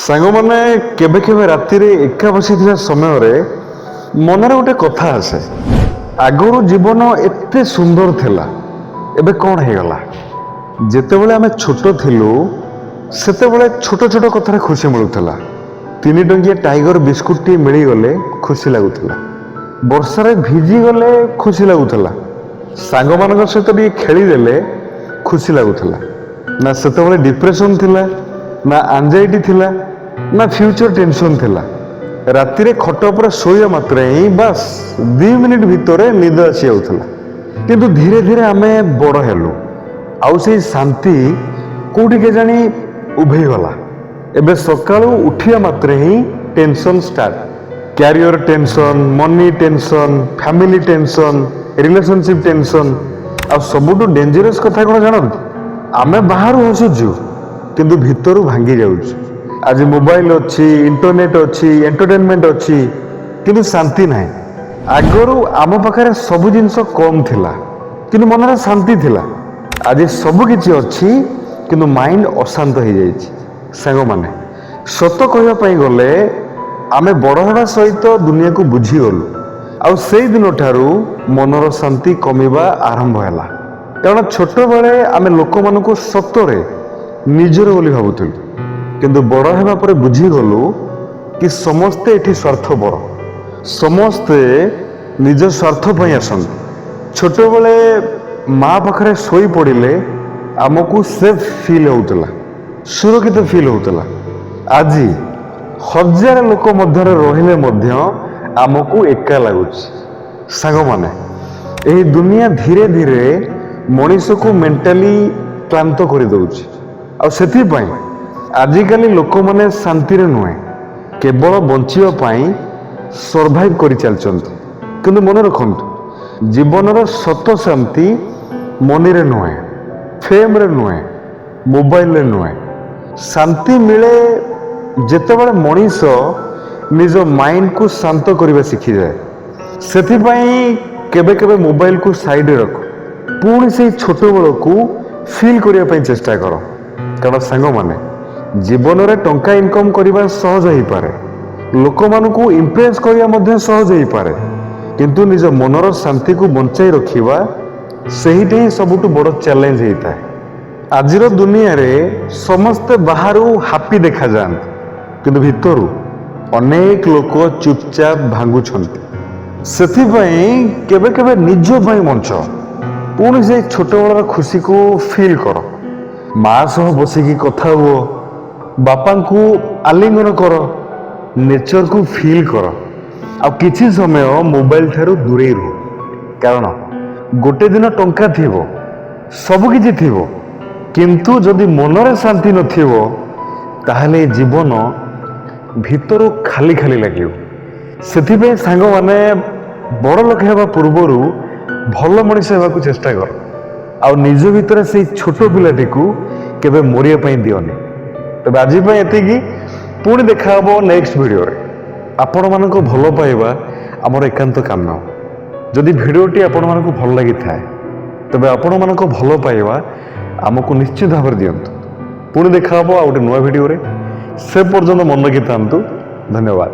ସାଙ୍ଗମାନେ କେବେ କେବେ ରାତିରେ ଏକା ବସିଥିବା ସମୟରେ ମନରେ ଗୋଟେ କଥା ଆସେ, ଆଗରୁ ଜୀବନ ଏତେ ସୁନ୍ଦର ଥିଲା, ଏବେ କ'ଣ ହେଇଗଲା? ଯେତେବେଳେ ଆମେ ଛୋଟ ଥିଲୁ ସେତେବେଳେ ଛୋଟ ଛୋଟ କଥାରେ ଖୁସି ମିଳୁଥିଲା। 3 ଟଙ୍କିଆ ଟାଇଗର ବିସ୍କୁଟଟିଏ ମିଳିଗଲେ ଖୁସି ଲାଗୁଥିଲା। ବର୍ଷାରେ ଭିଜିଗଲେ ଖୁସି ଲାଗୁଥିଲା। ସାଙ୍ଗମାନଙ୍କ ସହିତ ଟିକେ ଖେଳିଦେଲେ ଖୁସି ଲାଗୁଥିଲା। ନା ସେତେବେଳେ ଡିପ୍ରେସନ୍ ଥିଲା, ନା ଆଞ୍ଜାଇଟି ଥିଲା, ନା ଫ୍ୟୁଚର ଟେନସନ୍ ଥିଲା। ରାତିରେ ଖଟ ଉପରେ ଶୋଇବା ମାତ୍ରେ ହିଁ ବାସ୍ 2 ମିନିଟ୍ ଭିତରେ ନିଦ ଆସି ଯାଉଥିଲା। କିନ୍ତୁ ଧୀରେ ଧୀରେ ଆମେ ବଡ଼ ହେଲୁ, ଆଉ ସେଇ ଶାନ୍ତି କୋଉଠି କେଜାଣି ଉଭେଇଗଲା। ଏବେ ସକାଳୁ ଉଠିବା ମାତ୍ରେ ହିଁ tension start. Career tension, money tension, family tension, relationship tension. ଆଉ ସବୁଠୁ ଡେଞ୍ଜରସ୍ କଥା କ'ଣ ଜାଣନ୍ତି? ଆମେ ବାହାରୁ ହସୁଛୁ କିନ୍ତୁ ଭିତରୁ ଭାଙ୍ଗି ଯାଉଛୁ। ଆଜି ମୋବାଇଲ ଅଛି, ଇଣ୍ଟରନେଟ୍ ଅଛି, ଏଣ୍ଟରଟେନମେଣ୍ଟ ଅଛି, କିନ୍ତୁ ଶାନ୍ତି ନାହିଁ। ଆଗରୁ ଆମ ପାଖରେ ସବୁ ଜିନିଷ କମ୍ ଥିଲା କିନ୍ତୁ ମନରେ ଶାନ୍ତି ଥିଲା। ଆଜି ସବୁ କିଛି ଅଛି କିନ୍ତୁ ମାଇଣ୍ଡ ଅଶାନ୍ତ ହେଇଯାଇଛି। ସାଙ୍ଗମାନେ, ସତ କହିବା ପାଇଁ ଗଲେ ଆମେ ବଡ଼ ହେବା ସହିତ ଦୁନିଆକୁ ବୁଝିଗଲୁ, ଆଉ ସେଇ ଦିନଠାରୁ ମନର ଶାନ୍ତି କମିବା ଆରମ୍ଭ ହେଲା। କାରଣ ଛୋଟବେଳେ ଆମେ ଲୋକମାନଙ୍କୁ ସତରେ ନିଜର ବୋଲି ଭାବୁଥିଲୁ, କିନ୍ତୁ ବଡ଼ ହେବା ପରେ ବୁଝିଗଲୁ କି ସମସ୍ତେ ଏଠି ସ୍ୱାର୍ଥପର। ସମସ୍ତେ ନିଜ ସ୍ୱାର୍ଥ ପାଇଁ ଆସନ୍ତି। ଛୋଟବେଳେ ମା ପାଖରେ ଶୋଇ ପଡ଼ିଲେ ଆମକୁ ସେଫ୍ ଫିଲ୍ ହେଉଥିଲା, ସୁରକ୍ଷିତ ଫିଲ୍ ହେଉଥିଲା। ଆଜି 1000 ଲୋକ ମଧ୍ୟରେ ରହିଲେ ମଧ୍ୟ ଆମକୁ ଏକା ଲାଗୁଛି। ସାଙ୍ଗମାନେ, ଏହି ଦୁନିଆ ଧୀରେ ଧୀରେ ମଣିଷକୁ ମେଣ୍ଟାଲି କ୍ଳାନ୍ତ କରିଦେଉଛି। ଆଉ ସେଥିପାଇଁ ଆଜିକାଲି ଲୋକମାନେ ଶାନ୍ତିରେ ନୁହେଁ, କେବଳ ବଞ୍ଚିବା ପାଇଁ ସର୍ଭାଇଭ୍ କରିଚାଲିଛନ୍ତି। କିନ୍ତୁ ମନେ ରଖନ୍ତୁ, ଜୀବନର ସତ ଶାନ୍ତି ମନିରେ ନୁହେଁ, ଫେମ୍ରେ ନୁହେଁ, ମୋବାଇଲରେ ନୁହେଁ। ଶାନ୍ତି ମିଳେ ଯେତେବେଳେ ମଣିଷ ନିଜ ମାଇଣ୍ଡକୁ ଶାନ୍ତ କରିବା ଶିଖିଯାଏ। ସେଥିପାଇଁ କେବେ କେବେ ମୋବାଇଲକୁ ସାଇଡରେ ରଖ, ପୁଣି ସେଇ ଛୋଟବେଳକୁ ଫିଲ୍ କରିବା ପାଇଁ ଚେଷ୍ଟା କର। କାରଣ ସାଙ୍ଗମାନେ, ଜୀବନରେ ଟଙ୍କା ଇନକମ୍ କରିବା ସହଜ ହେଇପାରେ, ଲୋକମାନଙ୍କୁ ଇମ୍ପ୍ରେସ୍ କରିବା ମଧ୍ୟ ସହଜ ହେଇପାରେ, କିନ୍ତୁ ନିଜ ମନର ଶାନ୍ତିକୁ ବଞ୍ଚାଇ ରଖିବା ସେଇଟା ହିଁ ସବୁଠୁ ବଡ଼ ଚ୍ୟାଲେଞ୍ଜ ହେଇଥାଏ। ଆଜିର ଦୁନିଆରେ ସମସ୍ତେ ବାହାରୁ ହାପି ଦେଖାଯାଆନ୍ତି, କିନ୍ତୁ ଭିତରୁ ଅନେକ ଲୋକ ଚୁପଚାପ ଭାଙ୍ଗୁଛନ୍ତି। ସେଥିପାଇଁ କେବେ କେବେ ନିଜ ପାଇଁ ବଞ୍ଚ, ପୁଣି ସେଇ ଛୋଟବେଳର ଖୁସିକୁ ଫିଲ୍ କର। ମା ସହ ବସିକି କଥା ହୁଅ, ବାପାଙ୍କୁ ଆଲିଙ୍ଗନ କର, ନେଚରକୁ ଫିଲ୍ କର, ଆଉ କିଛି ସମୟ ମୋବାଇଲ ଠାରୁ ଦୂରେଇ ରୁହ। କାରଣ ଗୋଟେ ଦିନ ଟଙ୍କା ଥିବ, ସବୁ କିଛି ଥିବ, କିନ୍ତୁ ଯଦି ମନରେ ଶାନ୍ତି ନଥିବ ତାହେଲେ ଏ ଜୀବନ ଭିତରୁ ଖାଲି ଖାଲି ଲାଗିବ। ସେଥିପାଇଁ ସାଙ୍ଗମାନେ, ବଡ଼ ଲୋକ ହେବା ପୂର୍ବରୁ ଭଲ ମଣିଷ ହେବାକୁ ଚେଷ୍ଟା କର, ଆଉ ନିଜ ଭିତରେ ସେଇ ଛୋଟ ପିଲାଟିକୁ କେବେ ମରିବା ପାଇଁ ଦିଅନି। ତେବେ ଆଜି ପାଇଁ ଏତିକି, ପୁଣି ଦେଖା ହେବ ନେକ୍ସଟ ଭିଡ଼ିଓରେ। ଆପଣମାନଙ୍କ ଭଲ ପାଇବା ଆମର ଏକାନ୍ତ କାମ୍ୟ। ଯଦି ଭିଡ଼ିଓଟି ଆପଣମାନଙ୍କୁ ଭଲ ଲାଗିଥାଏ ତେବେ ଆପଣମାନଙ୍କ ଭଲ ପାଇବା ଆମକୁ ନିଶ୍ଚିତ ଭାବରେ ଦିଅନ୍ତୁ। ପୁଣି ଦେଖା ହେବ ଆଉ ଗୋଟେ ନୂଆ ଭିଡ଼ିଓରେ। ସେ ପର୍ଯ୍ୟନ୍ତ ମନେ ରଖିଥାନ୍ତୁ। ଧନ୍ୟବାଦ।